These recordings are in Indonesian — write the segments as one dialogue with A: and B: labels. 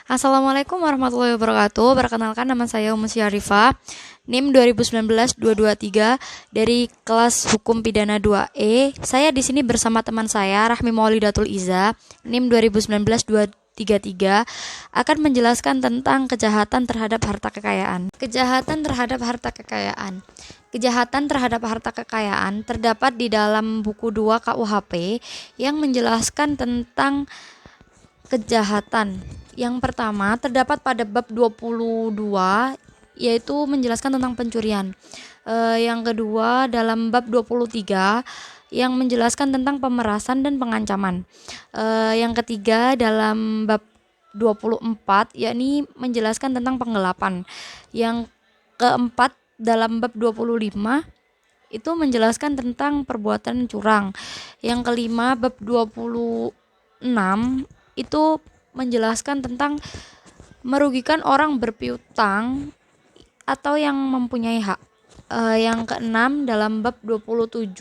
A: Assalamualaikum warahmatullahi wabarakatuh. Perkenalkan, nama saya Umu Syarifah, NIM 2019-223 dari kelas Hukum Pidana 2E. Saya di sini bersama teman saya Rahmi Maulidatul Iza, NIM 2019-233, akan menjelaskan tentang kejahatan terhadap harta kekayaan. Kejahatan terhadap harta kekayaan. Kejahatan terhadap harta kekayaan terdapat di dalam buku 2 KUHP yang menjelaskan tentang kejahatan. Yang pertama terdapat pada bab 22, yaitu menjelaskan tentang pencurian. Yang kedua dalam bab 23 yang menjelaskan tentang pemerasan dan pengancaman. Yang ketiga dalam bab 24 yakni menjelaskan tentang penggelapan. Yang keempat dalam bab 25 itu menjelaskan tentang perbuatan curang. Yang kelima bab 26 itu menjelaskan tentang merugikan orang berpiutang atau yang mempunyai hak. Yang keenam dalam bab 27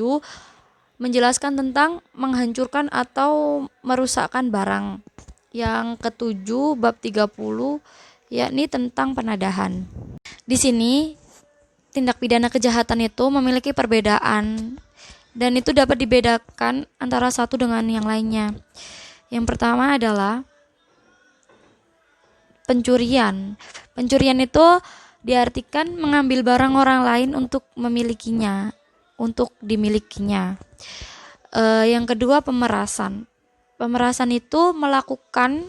A: menjelaskan tentang menghancurkan atau merusakkan barang. Yang ketujuh bab 30 yakni tentang penadahan. Di sini tindak pidana kejahatan itu memiliki perbedaan dan itu dapat dibedakan antara satu dengan yang lainnya. Yang pertama adalah pencurian. Pencurian itu diartikan mengambil barang orang lain untuk memilikinya, untuk dimilikinya. Yang kedua pemerasan. Pemerasan itu melakukan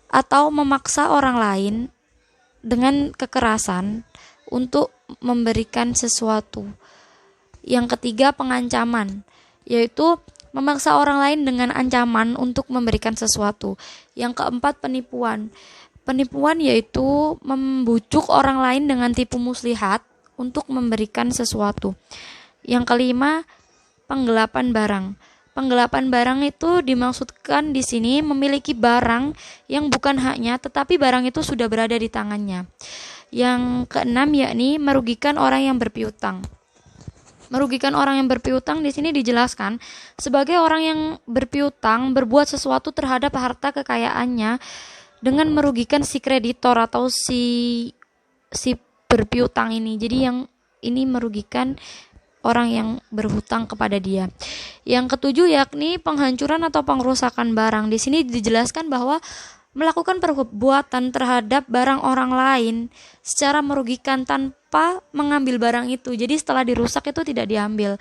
A: atau memaksa orang lain dengan kekerasan untuk memberikan sesuatu. Yang ketiga pengancaman, yaitu memaksa orang lain dengan ancaman untuk memberikan sesuatu. Yang keempat penipuan. Penipuan yaitu membujuk orang lain dengan tipu muslihat untuk memberikan sesuatu. Yang kelima penggelapan barang. Penggelapan barang itu dimaksudkan di sini memiliki barang yang bukan haknya tetapi barang itu sudah berada di tangannya. Yang keenam yakni merugikan orang yang berpiutang. Merugikan orang yang berpiutang di sini dijelaskan sebagai orang yang berpiutang berbuat sesuatu terhadap harta kekayaannya dengan merugikan si kreditor atau si berpiutang ini. Jadi yang ini merugikan orang yang berhutang kepada dia. Yang ketujuh yakni penghancuran atau pengrusakan barang. Di sini dijelaskan bahwa melakukan perbuatan terhadap barang orang lain secara merugikan tanpa mengambil barang itu. Jadi setelah dirusak itu tidak diambil.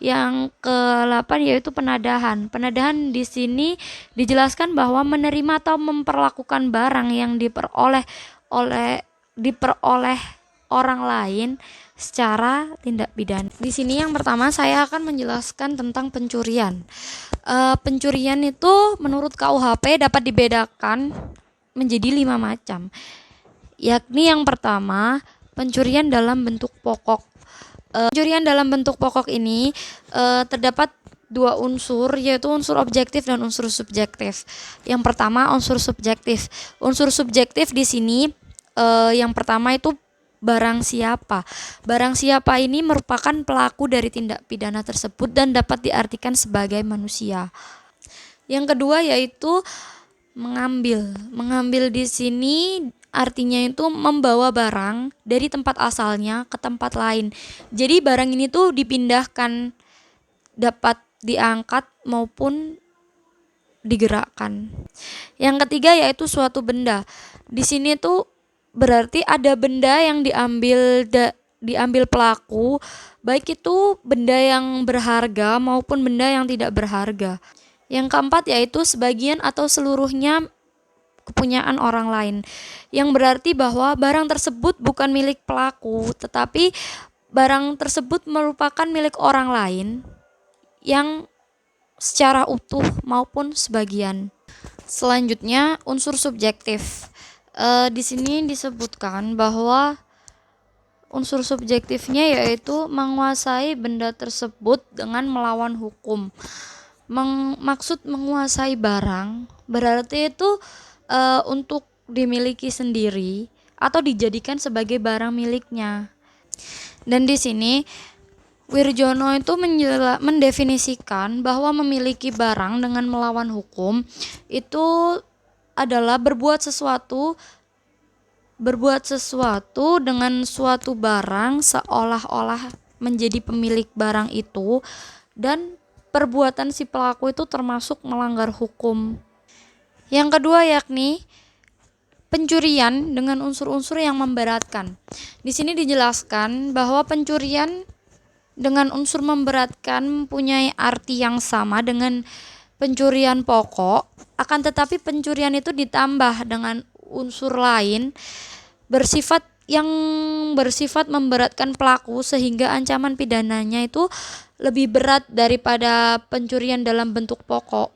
A: Yang ke-8 yaitu penadahan. Penadahan di sini dijelaskan bahwa menerima atau memperlakukan barang yang diperoleh orang lain secara tindak pidana. Di sini yang pertama saya akan menjelaskan tentang pencurian. Pencurian itu menurut KUHP dapat dibedakan menjadi 5 macam. Yakni yang pertama, pencurian dalam bentuk pokok. Pencurian dalam bentuk pokok ini terdapat 2 unsur, yaitu unsur objektif dan unsur subjektif. Yang pertama unsur subjektif. Unsur subjektif di sini yang pertama itu barang siapa. Barang siapa ini merupakan pelaku dari tindak pidana tersebut dan dapat diartikan sebagai manusia. Yang kedua yaitu mengambil. Mengambil di sini artinya itu membawa barang dari tempat asalnya ke tempat lain. Jadi barang ini tuh dipindahkan, dapat diangkat maupun digerakkan. Yang ketiga yaitu suatu benda. Di sini tuh berarti ada benda yang diambil pelaku, baik itu benda yang berharga maupun benda yang tidak berharga. Yang keempat yaitu sebagian atau seluruhnya kepunyaan orang lain, yang berarti bahwa barang tersebut bukan milik pelaku, tetapi barang tersebut merupakan milik orang lain yang secara utuh maupun sebagian. Selanjutnya unsur subjektif. Di sini disebutkan bahwa unsur subjektifnya yaitu menguasai benda tersebut dengan melawan hukum. Maksud menguasai barang berarti itu untuk dimiliki sendiri atau dijadikan sebagai barang miliknya. Dan di sini Wirjono itu mendefinisikan bahwa memiliki barang dengan melawan hukum itu adalah berbuat sesuatu dengan suatu barang seolah-olah menjadi pemilik barang itu, dan perbuatan si pelaku itu termasuk melanggar hukum. Yang kedua yakni pencurian dengan unsur-unsur yang memberatkan. Di sini dijelaskan bahwa pencurian dengan unsur memberatkan mempunyai arti yang sama dengan pencurian pokok, akan tetapi pencurian itu ditambah dengan unsur lain yang bersifat memberatkan pelaku sehingga ancaman pidananya itu lebih berat daripada pencurian dalam bentuk pokok.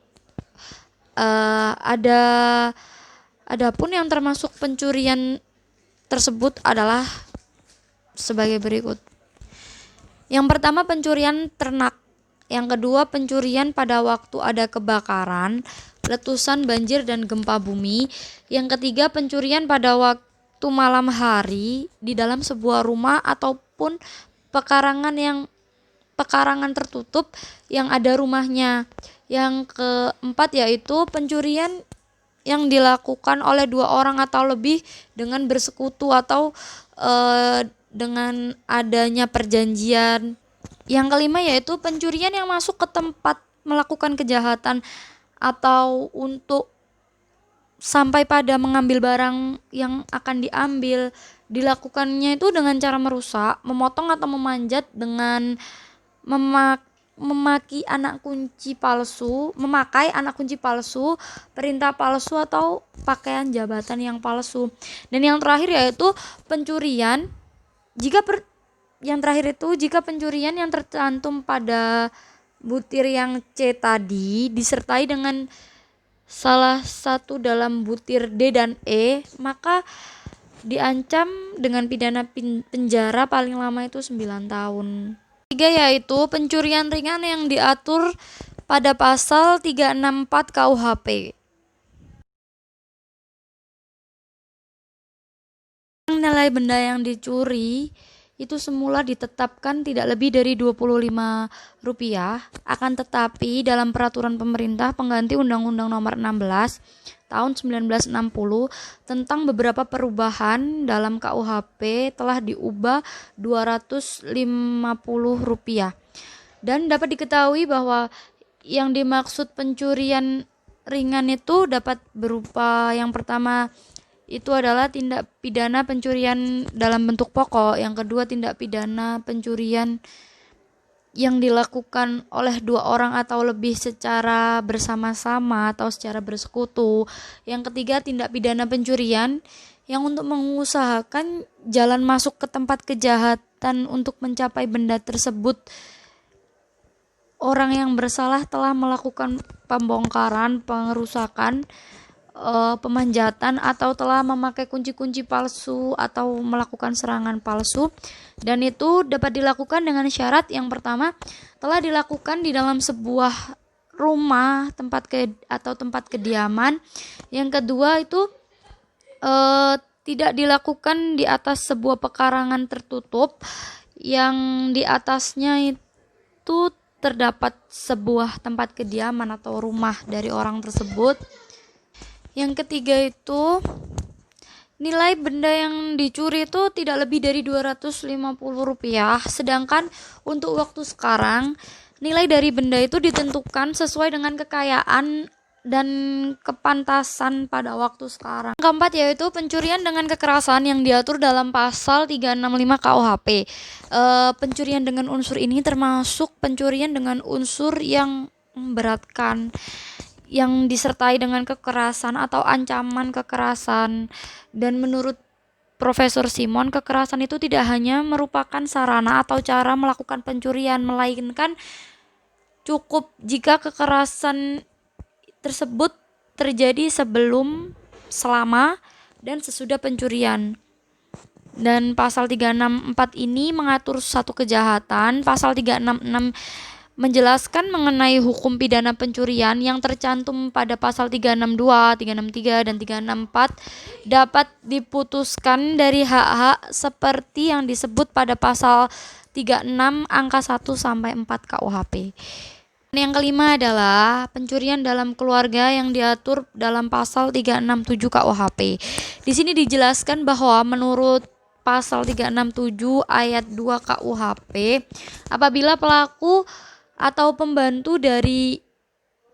A: Adapun yang termasuk pencurian tersebut adalah sebagai berikut. Yang pertama, pencurian ternak. Yang kedua, pencurian pada waktu ada kebakaran, letusan, banjir, dan gempa bumi. Yang ketiga, pencurian pada waktu malam hari di dalam sebuah rumah ataupun pekarangan tertutup yang ada rumahnya. Yang keempat yaitu pencurian yang dilakukan oleh 2 orang atau lebih dengan bersekutu atau dengan adanya perjanjian. Yang kelima yaitu pencurian yang masuk ke tempat melakukan kejahatan atau untuk sampai pada mengambil barang yang akan diambil. Dilakukannya itu dengan cara merusak, memotong atau memanjat dengan memakai anak kunci palsu, perintah palsu atau pakaian jabatan yang palsu. Dan yang terakhir yaitu pencurian jika pencurian yang tercantum pada butir yang C tadi disertai dengan salah satu dalam butir D dan E, maka diancam dengan pidana penjara paling lama itu 9 tahun. Tiga yaitu pencurian ringan yang diatur pada pasal 364 KUHP. Nilai benda yang dicuri itu semula ditetapkan tidak lebih dari Rp25, akan tetapi dalam peraturan pemerintah pengganti Undang-Undang Nomor 16 Tahun 1960 tentang beberapa perubahan dalam KUHP telah diubah Rp250. Dan dapat diketahui bahwa yang dimaksud pencurian ringan itu dapat berupa yang pertama itu adalah tindak pidana pencurian dalam bentuk pokok. Yang kedua, tindak pidana pencurian yang dilakukan oleh 2 orang atau lebih secara bersama-sama atau secara bersekutu. Yang ketiga, tindak pidana pencurian yang untuk mengusahakan jalan masuk ke tempat kejahatan untuk mencapai benda tersebut. Orang yang bersalah telah melakukan pembongkaran, pengerusakan, pemanjatan atau telah memakai kunci-kunci palsu atau melakukan serangan palsu, dan itu dapat dilakukan dengan syarat yang pertama telah dilakukan di dalam sebuah rumah tempat kediaman. Yang kedua itu tidak dilakukan di atas sebuah pekarangan tertutup yang di atasnya itu terdapat sebuah tempat kediaman atau rumah dari orang tersebut. Yang ketiga itu nilai benda yang dicuri itu tidak lebih dari Rp250, sedangkan untuk waktu sekarang nilai dari benda itu ditentukan sesuai dengan kekayaan dan kepantasan pada waktu sekarang. Yang keempat yaitu pencurian dengan kekerasan yang diatur dalam pasal 365 KUHP. Pencurian dengan unsur ini termasuk pencurian dengan unsur yang memberatkan, yang disertai dengan kekerasan atau ancaman kekerasan. Dan menurut Profesor Simon, kekerasan itu tidak hanya merupakan sarana atau cara melakukan pencurian, melainkan cukup jika kekerasan tersebut terjadi sebelum, selama, dan sesudah pencurian. Dan pasal 364 ini mengatur satu kejahatan. Pasal 366 menjelaskan mengenai hukum pidana pencurian yang tercantum pada pasal 362, 363, dan 364 dapat diputuskan dari hak-hak seperti yang disebut pada pasal 36 angka 1 sampai 4 KUHP. Yang kelima adalah pencurian dalam keluarga yang diatur dalam pasal 367 KUHP. Di sini dijelaskan bahwa menurut pasal 367 ayat 2 KUHP, apabila pelaku atau pembantu dari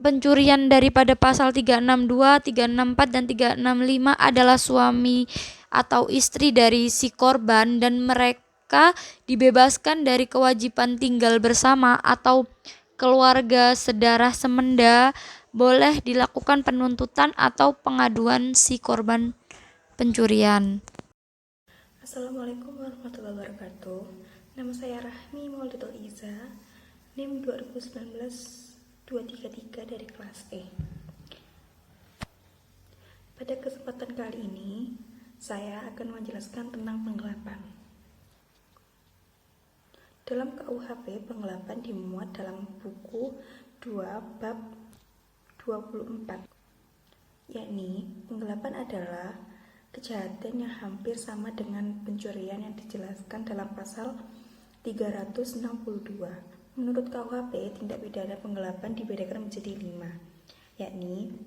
A: pencurian daripada pasal 362, 364 dan 365 adalah suami atau istri dari si korban dan mereka dibebaskan dari kewajiban tinggal bersama atau keluarga sedarah semenda, boleh dilakukan penuntutan atau pengaduan si korban pencurian.
B: Assalamualaikum warahmatullahi wabarakatuh. Nama saya Rahmi Maulidul Iza, NIM 2019-233 dari kelas E. Pada kesempatan kali ini, saya akan menjelaskan tentang penggelapan. Dalam KUHP, penggelapan dimuat dalam buku 2 bab 24, yakni penggelapan adalah kejahatan yang hampir sama dengan pencurian yang dijelaskan dalam pasal 362. Menurut KUHP, tindak pidana penggelapan dibedakan menjadi 5, yakni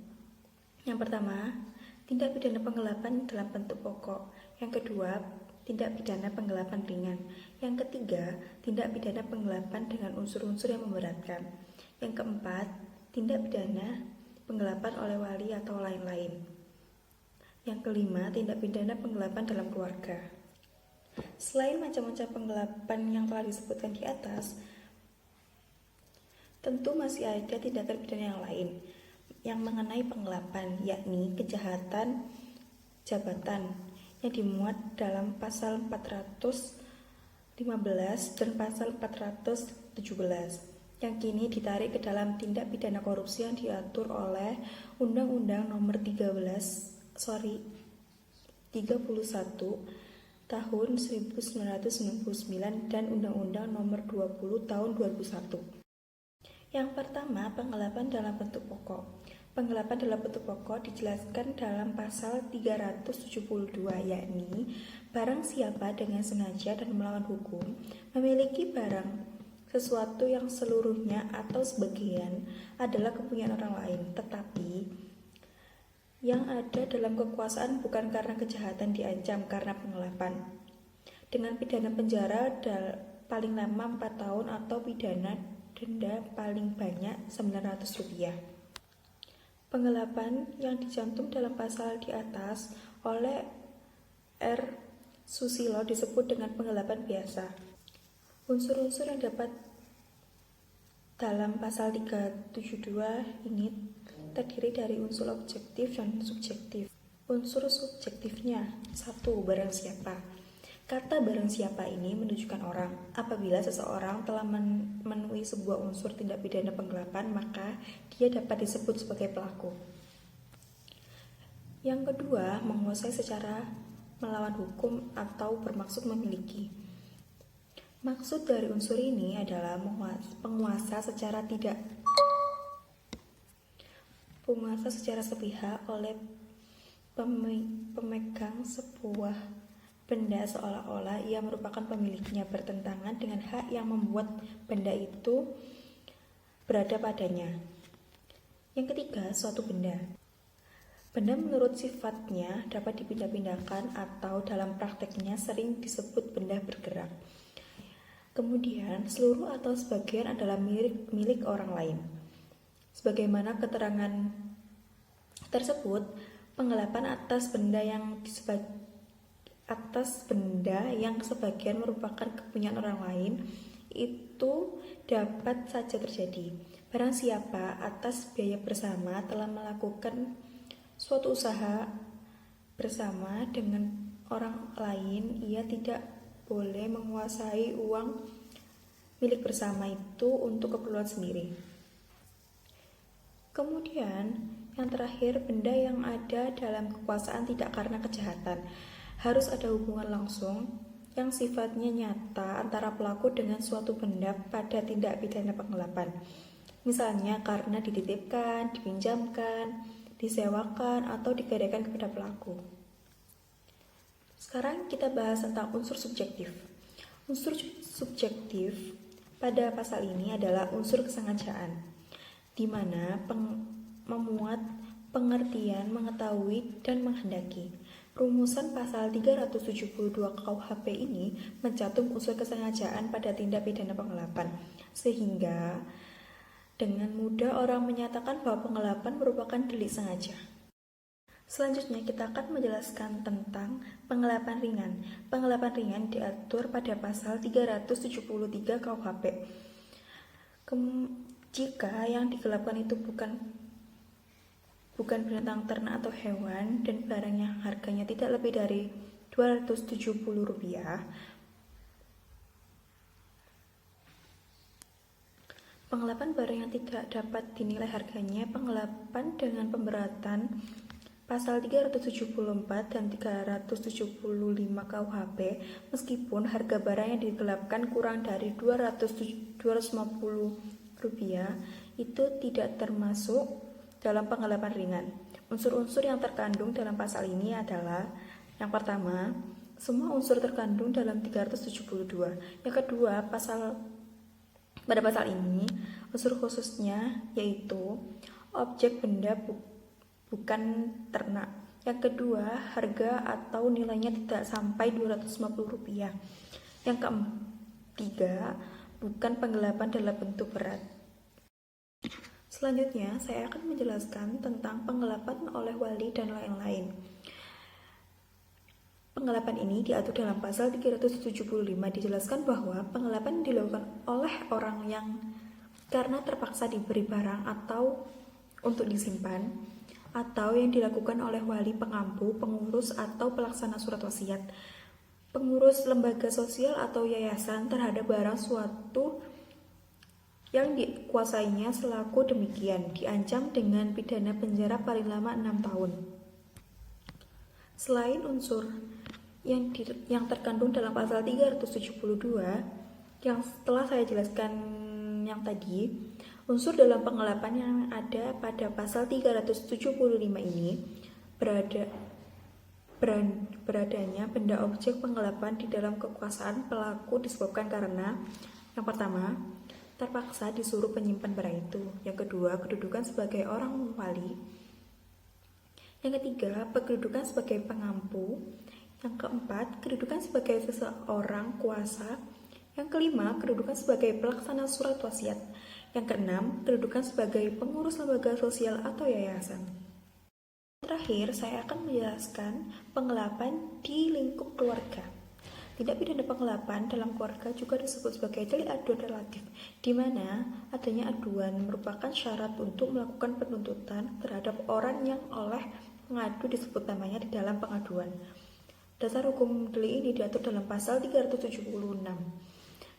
B: yang pertama, tindak pidana penggelapan dalam bentuk pokok. Yang kedua, tindak pidana penggelapan ringan. Yang ketiga, tindak pidana penggelapan dengan unsur-unsur yang memberatkan. Yang keempat, tindak pidana penggelapan oleh wali atau lain-lain. Yang kelima, tindak pidana penggelapan dalam keluarga. Selain macam-macam penggelapan yang telah disebutkan di atas, tentu masih ada tindakan pidana yang lain yang mengenai penggelapan, yakni kejahatan jabatan yang dimuat dalam pasal 415 dan pasal 417 yang kini ditarik ke dalam tindak pidana korupsi yang diatur oleh Undang-Undang Nomor 31 Tahun 1999 dan Undang-Undang Nomor 20 Tahun 2001. Yang pertama, penggelapan dalam bentuk pokok. Penggelapan dalam bentuk pokok dijelaskan dalam pasal 372, yakni barang siapa dengan sengaja dan melawan hukum memiliki barang sesuatu yang seluruhnya atau sebagian adalah kepunyaan orang lain, tetapi yang ada dalam kekuasaan bukan karena kejahatan diancam karena penggelapan, dengan pidana penjara paling lama 4 tahun atau pidana denda paling banyak Rp900. Penggelapan yang dicantum dalam pasal di atas oleh R. Susilo disebut dengan penggelapan biasa. Unsur-unsur yang dapat dalam pasal 372 ini terdiri dari unsur objektif dan subjektif. Unsur subjektifnya, 1. Barang siapa. Kata barang siapa ini menunjukkan orang. Apabila seseorang telah memenuhi sebuah unsur tindak pidana penggelapan, maka dia dapat disebut sebagai pelaku. Yang kedua, menguasai secara melawan hukum atau bermaksud memiliki. Maksud dari unsur ini adalah penguasa secara sepihak oleh pemegang sebuah benda seolah-olah ia merupakan pemiliknya, bertentangan dengan hak yang membuat benda itu berada padanya. Yang ketiga, suatu benda. Benda menurut sifatnya dapat dipindah-pindahkan atau dalam prakteknya sering disebut benda bergerak. Kemudian, seluruh atau sebagian adalah milik orang lain. Sebagaimana keterangan tersebut, penggelapan atas benda yang sebagian merupakan kepunyaan orang lain itu dapat saja terjadi. Barang siapa atas biaya bersama telah melakukan suatu usaha bersama dengan orang lain, ia tidak boleh menguasai uang milik bersama itu untuk keperluan sendiri. Kemudian, yang terakhir, benda yang ada dalam kekuasaan tidak karena kejahatan. Harus ada hubungan langsung yang sifatnya nyata antara pelaku dengan suatu benda pada tindak pidana penggelapan. Misalnya karena dititipkan, dipinjamkan, disewakan, atau digadaikan kepada pelaku. Sekarang kita bahas tentang unsur subjektif. Unsur subjektif pada pasal ini adalah unsur kesengajaan. di mana memuat pengertian mengetahui dan menghendaki. Rumusan pasal 372 KUHP ini mencantum unsur kesengajaan pada tindak pidana penggelapan, sehingga dengan mudah orang menyatakan bahwa penggelapan merupakan delik sengaja. Selanjutnya kita akan menjelaskan tentang penggelapan ringan. Penggelapan ringan diatur pada pasal 373 KUHP. Jika yang digelapkan itu bukan binatang ternak atau hewan dan barang yang harganya tidak lebih dari Rp270, penggelapan barang yang tidak dapat dinilai harganya, penggelapan dengan pemberatan pasal 374 dan 375 KUHP, meskipun harga barang yang digelapkan kurang dari Rp250, itu tidak termasuk dalam penggelapan ringan. Unsur-unsur yang terkandung dalam pasal ini adalah: yang pertama, semua unsur terkandung dalam 372. Yang kedua, pada pasal ini unsur khususnya yaitu objek benda bukan ternak. Yang kedua, harga atau nilainya tidak sampai Rp250. Yang ketiga, bukan penggelapan dalam bentuk berat. Selanjutnya, saya akan menjelaskan tentang penggelapan oleh wali dan lain-lain. Penggelapan ini diatur dalam pasal 375. Dijelaskan bahwa penggelapan dilakukan oleh orang yang karena terpaksa diberi barang atau untuk disimpan, atau yang dilakukan oleh wali, pengampu, pengurus atau pelaksana surat wasiat, pengurus lembaga sosial atau yayasan terhadap barang suatu yang dikuasainya. Selaku demikian diancam dengan pidana penjara paling lama 6 tahun. Selain unsur yang terkandung dalam pasal 372 yang setelah saya jelaskan yang tadi, unsur dalam penggelapan yang ada pada pasal 375 ini beradanya benda objek penggelapan di dalam kekuasaan pelaku disebabkan karena: yang pertama, terpaksa disuruh penyimpan barang itu. Yang kedua, kedudukan sebagai orang wali. Yang ketiga, kedudukan sebagai pengampu. Yang keempat, kedudukan sebagai seseorang kuasa. Yang kelima, kedudukan sebagai pelaksana surat wasiat. Yang keenam, kedudukan sebagai pengurus lembaga sosial atau yayasan. Terakhir, saya akan menjelaskan penggelapan di lingkup keluarga. Tindak pidana penggelapan dalam keluarga juga disebut sebagai delik aduan relatif, di mana adanya aduan merupakan syarat untuk melakukan penuntutan terhadap orang yang oleh pengadu disebut namanya di dalam pengaduan. Dasar hukum delik ini diatur dalam pasal 376,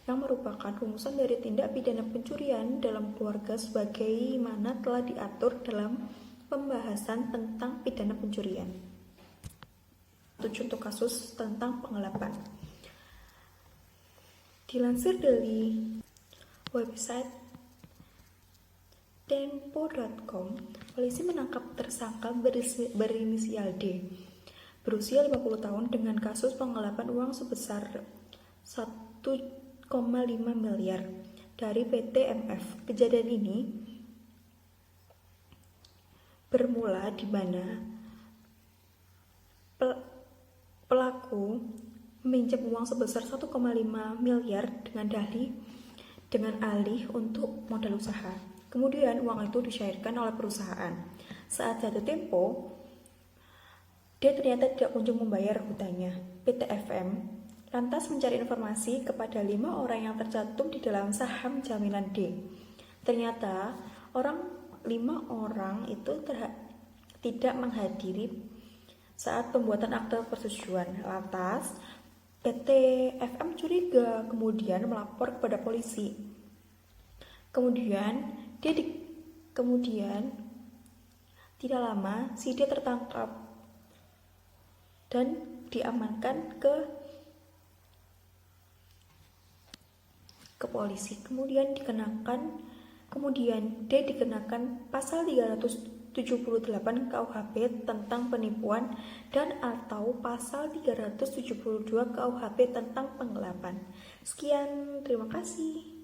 B: yang merupakan rumusan dari tindak pidana pencurian dalam keluarga sebagaimana telah diatur dalam pembahasan tentang pidana pencurian. Contoh kasus tentang penggelapan. Dilansir dari website tempo.com, polisi menangkap tersangka berinisial D, berusia 50 tahun dengan kasus penggelapan uang sebesar 1,5 miliar dari PT MF. Kejadian ini bermula di mana pelaku meminjam uang sebesar 1,5 miliar dengan alih untuk modal usaha. Kemudian uang itu dicairkan oleh perusahaan. Saat jatuh tempo, dia ternyata tidak kunjung membayar hutangnya. PT FM lantas mencari informasi kepada 5 orang yang tercantum di dalam saham jaminan D. Ternyata 5 orang itu tidak menghadiri saat pembuatan akte persetujuan. Lantas PT FM curiga, kemudian melapor kepada polisi. Kemudian tidak lama si D tertangkap dan diamankan ke polisi. Kemudian D dikenakan pasal 378 KUHP tentang penipuan dan atau pasal 372 KUHP tentang penggelapan. Sekian, terima kasih.